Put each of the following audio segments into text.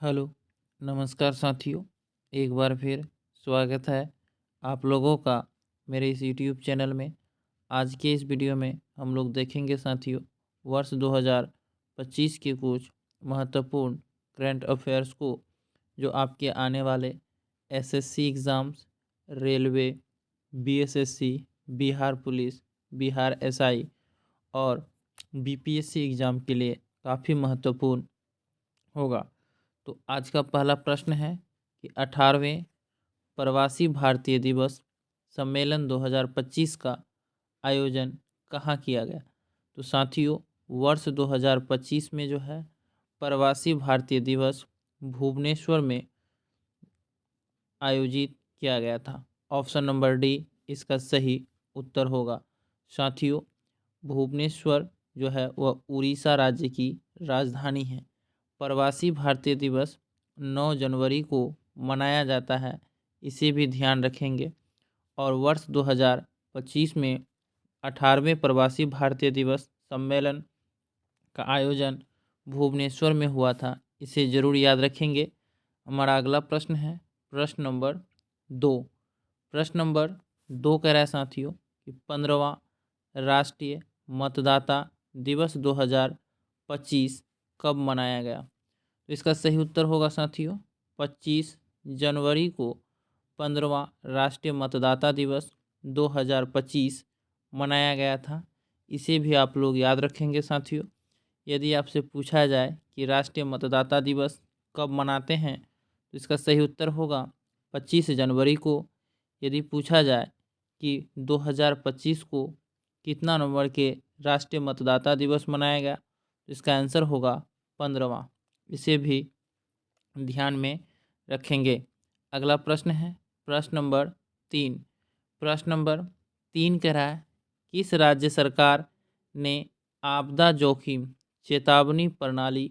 Hello, नमस्कार साथियों। एक बार फिर स्वागत है आप लोगों का मेरे इस यूट्यूब चैनल में। आज के इस वीडियो में हम लोग देखेंगे साथियों, वर्ष 2025 के कुछ महत्वपूर्ण करंट अफेयर्स को, जो आपके आने वाले SSC exams, railway, BSSC, Bihar police, Bihar SI और बीपीएससी एग्ज़ाम के लिए काफ़ी महत्वपूर्ण होगा। तो आज का पहला प्रश्न है कि 18वें प्रवासी भारतीय दिवस सम्मेलन 2025 का आयोजन कहाँ किया गया। तो साथियों, वर्ष 2025 में जो है प्रवासी भारतीय दिवस भुवनेश्वर में आयोजित किया गया था। ऑप्शन नंबर डी इसका सही उत्तर होगा। साथियों, भुवनेश्वर जो है वह उड़ीसा राज्य की राजधानी है। प्रवासी भारतीय दिवस 9 जनवरी को मनाया जाता है, इसे भी ध्यान रखेंगे। और वर्ष 2025 में 18वें प्रवासी भारतीय दिवस सम्मेलन का आयोजन भुवनेश्वर में हुआ था, इसे ज़रूर याद रखेंगे। हमारा अगला प्रश्न है प्रश्न नंबर 2। प्रश्न नंबर 2 कह रहा है साथियों कि 15वां राष्ट्रीय मतदाता दिवस 2025 कब मनाया गया। तो इसका सही उत्तर होगा साथियों 25 जनवरी को 15वां राष्ट्रीय मतदाता दिवस 2025 मनाया गया था। इसे भी आप लोग याद रखेंगे साथियों। यदि आपसे पूछा जाए कि राष्ट्रीय मतदाता दिवस कब मनाते हैं, तो इसका सही उत्तर होगा 25 जनवरी को। यदि पूछा जाए कि 2025 को कितना नंबर के राष्ट्रीय मतदाता दिवस मनाया गया, तो इसका आंसर होगा 15वां। इसे भी ध्यान में रखेंगे। अगला प्रश्न है प्रश्न नंबर 3। प्रश्न नंबर 3 कह रहा है किस राज्य सरकार ने आपदा जोखिम चेतावनी प्रणाली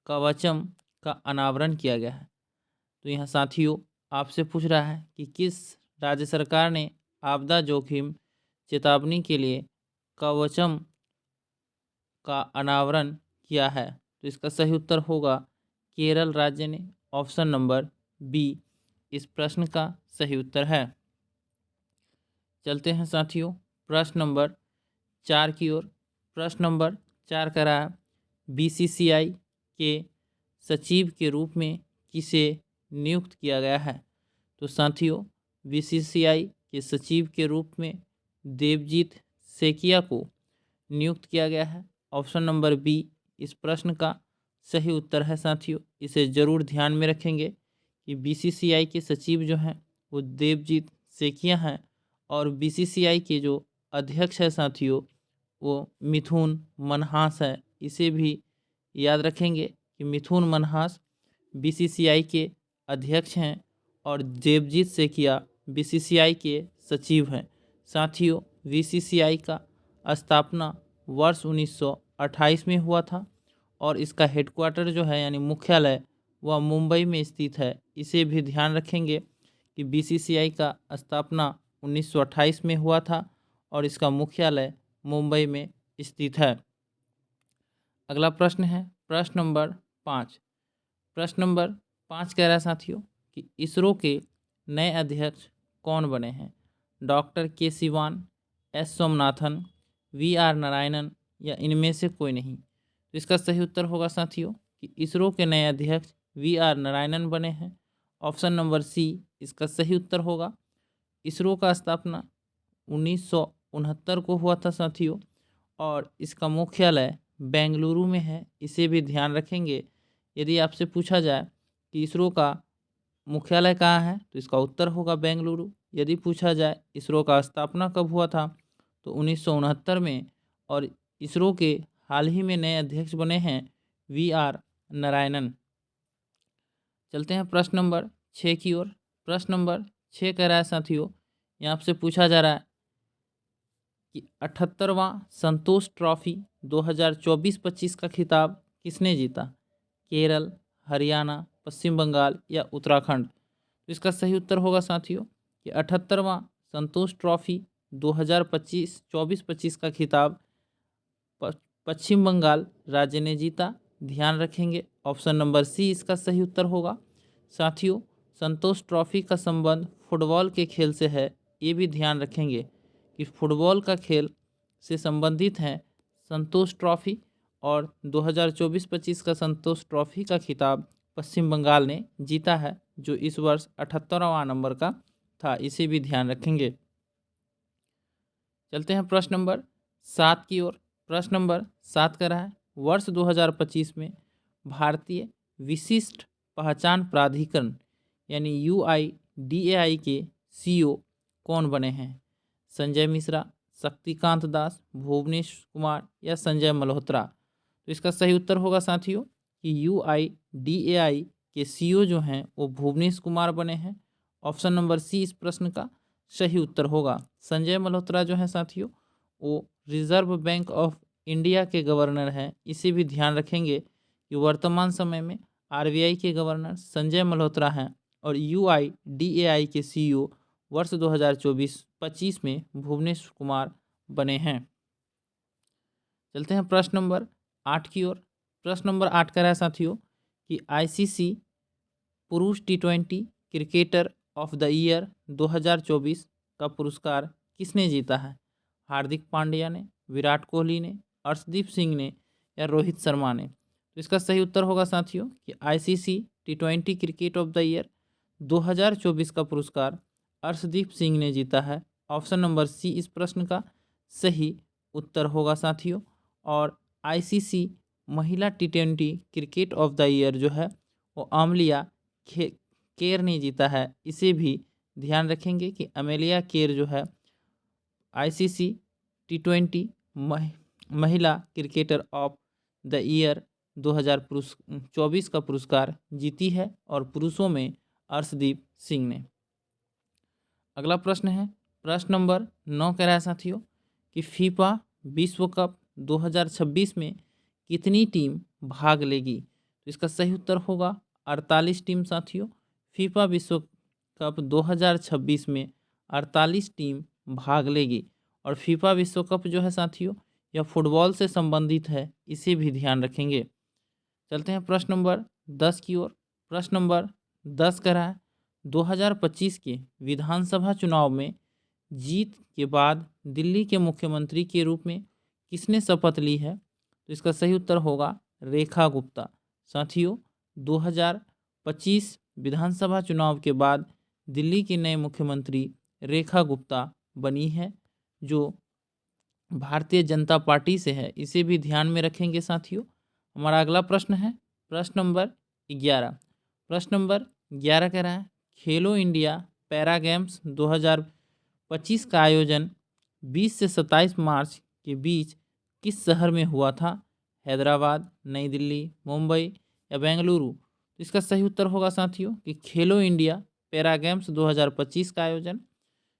कवचम का अनावरण किया गया है। तो यहाँ साथियों आपसे पूछ रहा है कि किस राज्य सरकार ने आपदा जोखिम चेतावनी के लिए कवचम का अनावरण किया है। तो इसका सही उत्तर होगा केरल राज्य ने। ऑप्शन नंबर बी इस प्रश्न का सही उत्तर है। चलते हैं साथियों प्रश्न नंबर 4 की ओर। प्रश्न नंबर 4 कह रहा है बीसीसीआई के सचिव के रूप में किसे नियुक्त किया गया है। तो साथियों बीसीसीआई के सचिव के रूप में देवजीत सेकिया को नियुक्त किया गया है। ऑप्शन नंबर बी इस प्रश्न का सही उत्तर है साथियों। इसे ज़रूर ध्यान में रखेंगे कि बीसीसीआई के सचिव जो हैं वो देवजीत सेकिया हैं और बीसीसीआई के जो अध्यक्ष है साथियों वो मिथुन मनहास है। इसे भी याद रखेंगे कि मिथुन मनहास बीसीसीआई के अध्यक्ष हैं और देवजीत सेकिया बीसीसीआई के सचिव हैं। साथियों बीसीसीआई का स्थापना वर्ष 1928 में हुआ था और इसका हेडक्वार्टर जो है यानी मुख्यालय वह मुंबई में स्थित है। इसे भी ध्यान रखेंगे कि बीसीसीआई का स्थापना 1928 में हुआ था और इसका मुख्यालय मुंबई में स्थित है। अगला प्रश्न है प्रश्न नंबर 5। प्रश्न नंबर 5 कह रहा है साथियों कि इसरो के नए अध्यक्ष कौन बने हैं। Doctor K Sivan, S Somanathan, V R Narayanan या इनमें से कोई नहीं। तो इसका सही उत्तर होगा साथियों कि इसरो के नए अध्यक्ष वी आर नारायणन बने हैं। ऑप्शन नंबर सी इसका सही उत्तर होगा। इसरो का स्थापना 1969 को हुआ था साथियों और इसका मुख्यालय बेंगलुरु में है। इसे भी ध्यान रखेंगे। यदि आपसे पूछा जाए कि इसरो का मुख्यालय कहाँ है, तो इसका उत्तर होगा बेंगलुरु। यदि पूछा जाए इसरो का स्थापना कब हुआ था, तो 1969 में। और इसरो के हाल ही में नए अध्यक्ष बने हैं वी आर नारायणन। चलते हैं प्रश्न नंबर 6 की ओर। प्रश्न नंबर 6 कह रहा है साथियों, यहाँ आपसे पूछा जा रहा है कि 78वां संतोष ट्रॉफी 2024-25 का खिताब किसने जीता। केरल, हरियाणा, पश्चिम बंगाल या उत्तराखंड। तो इसका सही उत्तर होगा साथियों कि 78वां संतोष ट्रॉफी 2024-25 का खिताब पश्चिम बंगाल राज्य ने जीता। ध्यान रखेंगे ऑप्शन नंबर सी इसका सही उत्तर होगा। साथियों, संतोष ट्रॉफी का संबंध फुटबॉल के खेल से है, ये भी ध्यान रखेंगे कि फुटबॉल का खेल से संबंधित है संतोष ट्रॉफी, और 2024-25 का संतोष ट्रॉफी का खिताब पश्चिम बंगाल ने जीता है, जो इस वर्ष 78वां नंबर का था, इसे भी ध्यान रखेंगे। चलते हैं प्रश्न नंबर 7 की ओर। प्रश्न नंबर 7 कह रहा है, वर्ष 2025 में भारतीय विशिष्ट पहचान प्राधिकरण यानी UIDAI के CEO कौन बने हैं? संजय मिश्रा, शक्तिकांत दास, भुवनेश कुमार या संजय मल्होत्रा? तो इसका सही उत्तर होगा साथियों कि UIDAI के CEO जो हैं वो भुवनेश कुमार बने हैं। ऑप्शन नंबर सी इस प्रश्न का सही उत्तर होगा। संजय मल्होत्रा जो है साथियों वो रिजर्व बैंक ऑफ इंडिया के गवर्नर हैं, इसे भी ध्यान रखेंगे कि वर्तमान समय में RBI के गवर्नर संजय मल्होत्रा हैं और UIDAI के CEO वर्ष 2024-25 में भुवनेश कुमार बने हैं। चलते हैं प्रश्न नंबर 8 की ओर। प्रश्न नंबर 8 कह रहा है साथियों कि ICC पुरुष T20 cricketer of the year 2024 का पुरस्कार किसने जीता है? हार्दिक पांड्या ने, विराट कोहली ने, अर्शदीप सिंह ने या रोहित शर्मा ने? तो इसका सही उत्तर होगा साथियों कि ICC T20 cricket of the year 2024 का पुरस्कार अर्शदीप सिंह ने जीता है। ऑप्शन नंबर सी इस प्रश्न का सही उत्तर होगा साथियों। और ICC महिला T20 cricket of the year जो है वो अमेलिया केर ने जीता है, इसे भी ध्यान रखेंगे कि अमेलिया केर जो है ICC T20 महिला क्रिकेटर ऑफ द ईयर 2024 का पुरस्कार जीती है और पुरुषों में अर्शदीप सिंह ने। अगला प्रश्न है प्रश्न नंबर 9 कह रहा है साथियों कि फीफा विश्व कप 2026 में कितनी टीम भाग लेगी? तो इसका सही उत्तर होगा 48 टीम साथियों। फीफा विश्व कप 2026 में 48 टीम भाग लेगी और फीफा विश्व कप जो है साथियों यह फुटबॉल से संबंधित है, इसे भी ध्यान रखेंगे। चलते हैं प्रश्न नंबर 10 की ओर। प्रश्न नंबर 10 कह रहा है 2025 के विधानसभा चुनाव में जीत के बाद दिल्ली के मुख्यमंत्री के रूप में किसने शपथ ली है? तो इसका सही उत्तर होगा रेखा गुप्ता। साथियों, 2025 विधानसभा चुनाव के बाद दिल्ली की नए मुख्यमंत्री रेखा गुप्ता बनी है, जो भारतीय जनता पार्टी से है, इसे भी ध्यान में रखेंगे साथियों। हमारा अगला प्रश्न है प्रश्न नंबर 11। प्रश्न नंबर 11 कह रहा है खेलो इंडिया पैरा गेम्स 2025 का आयोजन 20 से 27 मार्च के बीच किस शहर में हुआ था? हैदराबाद, नई दिल्ली, मुंबई या बेंगलुरु? तो इसका सही उत्तर होगा साथियों कि खेलो इंडिया पैरा गेम्स 2025 का आयोजन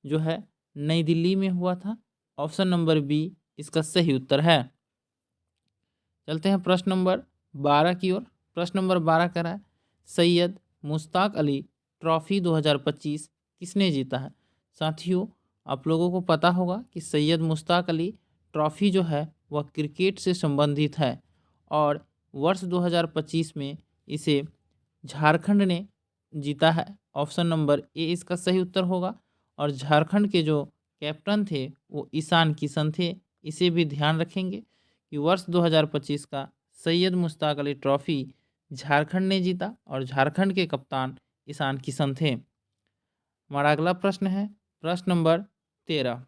जो है नई दिल्ली में हुआ था। ऑप्शन नंबर बी इसका सही उत्तर है। चलते हैं प्रश्न नंबर 12 की ओर। प्रश्न नंबर 12 कह रहा है सैयद मुश्ताक अली ट्रॉफी 2025 किसने जीता है? साथियों, आप लोगों को पता होगा कि सैयद मुश्ताक अली ट्रॉफी जो है वह क्रिकेट से संबंधित है और वर्ष 2025 में इसे झारखंड ने जीता है। ऑप्शन नंबर ए इसका सही उत्तर होगा और झारखंड के जो कैप्टन थे वो ईशान किशन थे, इसे भी ध्यान रखेंगे कि वर्ष 2025 का सैयद मुश्ताक अली ट्रॉफी झारखंड ने जीता और झारखंड के कप्तान ईशान किशन थे। हमारा अगला प्रश्न है प्रश्न नंबर 13।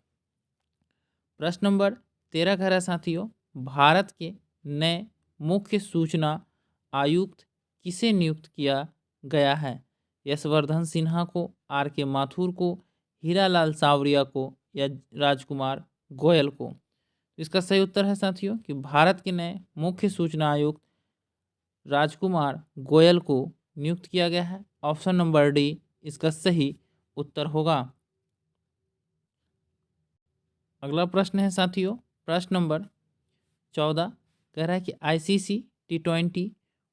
प्रश्न नंबर 13 कह रहा है साथियों भारत के नए मुख्य सूचना आयुक्त किसे नियुक्त किया गया है? यशवर्धन सिन्हा को, RK माथुर को, हीरालाल सावरिया को या राजकुमार गोयल को? इसका सही उत्तर है साथियों कि भारत के नए मुख्य सूचना आयुक्त राजकुमार गोयल को नियुक्त किया गया है। ऑप्शन नंबर डी इसका सही उत्तर होगा। अगला प्रश्न है साथियों प्रश्न नंबर 14 कह रहा है कि ICC T20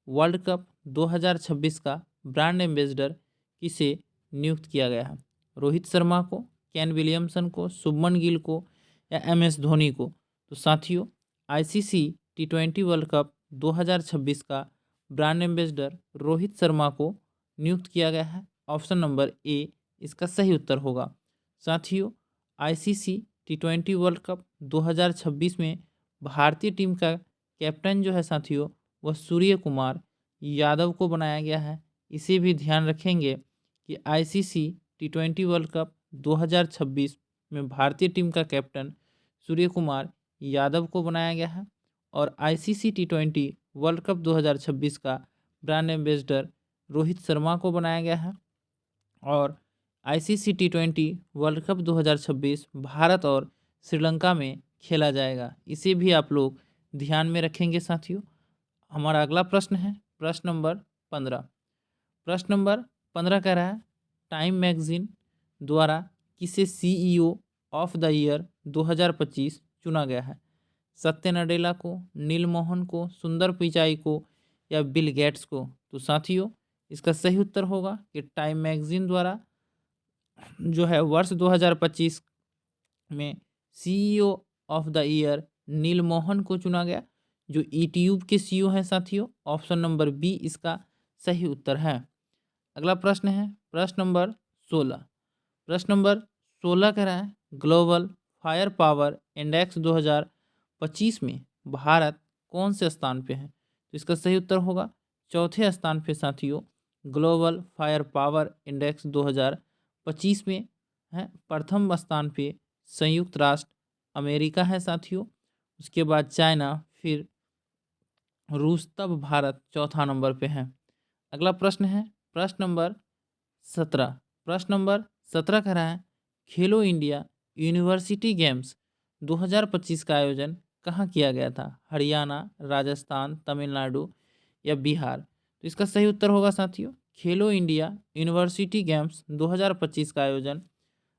वर्ल्ड कप 2026 का ब्रांड एम्बेसडर किसे नियुक्त किया गया है? रोहित शर्मा को, केन विलियमसन को, शुभमन गिल को या MS धोनी को? तो साथियों ICC T20 वर्ल्ड कप 2026 का ब्रांड एम्बेसडर रोहित शर्मा को नियुक्त किया गया है। ऑप्शन नंबर ए इसका सही उत्तर होगा। साथियों, आईसीसी T20 वर्ल्ड कप 2026 में भारतीय टीम का कैप्टन जो है साथियों वह सूर्य कुमार यादव को बनाया गया है। इसे भी ध्यान रखेंगे कि आईसीसी T20 वर्ल्ड कप 2026 में भारतीय टीम का कैप्टन सूर्य कुमार यादव को बनाया गया है और आईसीसी T20 वर्ल्ड कप 2026 का ब्रांड एम्बेसडर रोहित शर्मा को बनाया गया है। और ICC T20 world cup 2026 Bharat और श्रीलंका में खेला जाएगा। इसे भी आप लोग ध्यान में रखेंगे साथियों। हमारा अगला प्रश्न है प्रश्न नंबर 15। प्रश्न नंबर 15 कह रहा है टाइम मैगजीन द्वारा किसे सीईओ ऑफ द ईयर 2025 चुना गया है? सत्य नडेला को, नील मोहन को, सुंदर पिचाई को या बिल गेट्स को? तो साथियों इसका सही उत्तर होगा कि टाइम मैगजीन द्वारा जो है वर्ष 2025 में सीईओ ऑफ द ईयर नील मोहन को चुना गया, जो यूट्यूब के सीईओ हैं साथियों। ऑप्शन नंबर बी इसका सही उत्तर है। अगला प्रश्न है प्रश्न नंबर 16। प्रश्न नंबर 16 कह रहा है ग्लोबल फायर पावर इंडेक्स 2025 में भारत कौन से स्थान पे है? तो इसका सही उत्तर होगा चौथे स्थान पे साथियों। ग्लोबल फायर पावर इंडेक्स 2025 में है। प्रथम स्थान पे संयुक्त राष्ट्र अमेरिका है साथियों, उसके बाद चाइना, फिर रूस, तब भारत चौथा नंबर पे है। अगला प्रश्न है प्रश्न नंबर 17। प्रश्न नंबर 17 कह रहा है खेलो इंडिया यूनिवर्सिटी गेम्स 2025 का आयोजन कहाँ किया गया था? हरियाणा, राजस्थान, तमिलनाडु या बिहार? तो इसका सही उत्तर होगा साथियों खेलो इंडिया यूनिवर्सिटी गेम्स 2025 का आयोजन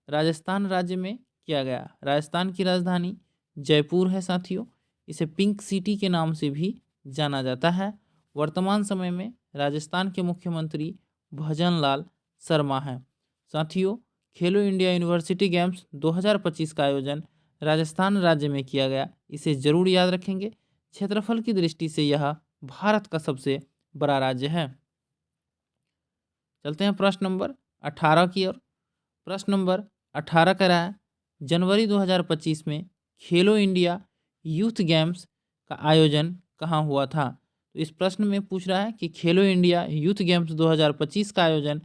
राजस्थान राज्य में किया गया। राजस्थान की राजधानी जयपुर है साथियों। इसे पिंक सिटी के नाम से भी जाना जाता है। वर्तमान समय में राजस्थान के मुख्यमंत्री भजन लाल शर्मा हैं। साथियों खेलो इंडिया यूनिवर्सिटी गेम्स 2025 का आयोजन राजस्थान राज्य में किया गया। इसे जरूर याद रखेंगे। क्षेत्रफल की दृष्टि से यह भारत का सबसे बड़ा राज्य है। चलते हैं प्रश्न नंबर 18 की ओर। प्रश्न नंबर 18 कह रहा है जनवरी 2025 में खेलो इंडिया यूथ गेम्स का आयोजन कहाँ हुआ था? तो इस प्रश्न में पूछ रहा है कि खेलो इंडिया यूथ गेम्स 2025 का आयोजन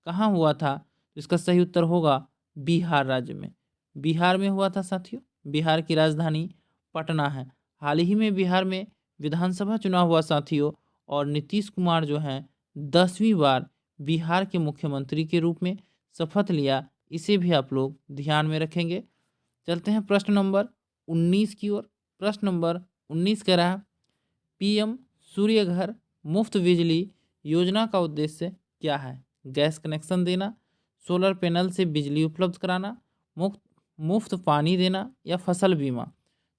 कहाँ हुआ था? तो इसका सही उत्तर होगा बिहार राज्य में। बिहार में हुआ था साथियों। बिहार की राजधानी पटना है। हाल ही में बिहार में विधानसभा चुनाव हुआ साथियों और नीतीश कुमार जो हैं 10वीं बार बिहार के मुख्यमंत्री के रूप में शपथ लिया। इसे भी आप लोग ध्यान में रखेंगे। चलते हैं प्रश्न नंबर 19 की ओर। प्रश्न नंबर 19 कह रहा है पीएम सूर्य घर मुफ्त बिजली योजना का उद्देश्य क्या है? गैस कनेक्शन देना, सोलर पैनल से बिजली उपलब्ध कराना, मुफ्त पानी देना या फसल बीमा?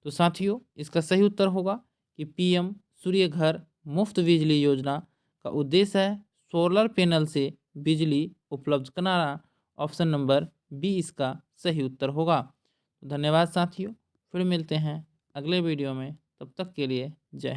तो साथियों इसका सही उत्तर होगा कि पीएम सूर्य घर मुफ्त बिजली योजना का उद्देश्य है सोलर पैनल से बिजली उपलब्ध कराना। ऑप्शन नंबर बी इसका सही उत्तर होगा। धन्यवाद साथियों, फिर मिलते हैं अगले वीडियो में। तब तक के लिए जय हिंद।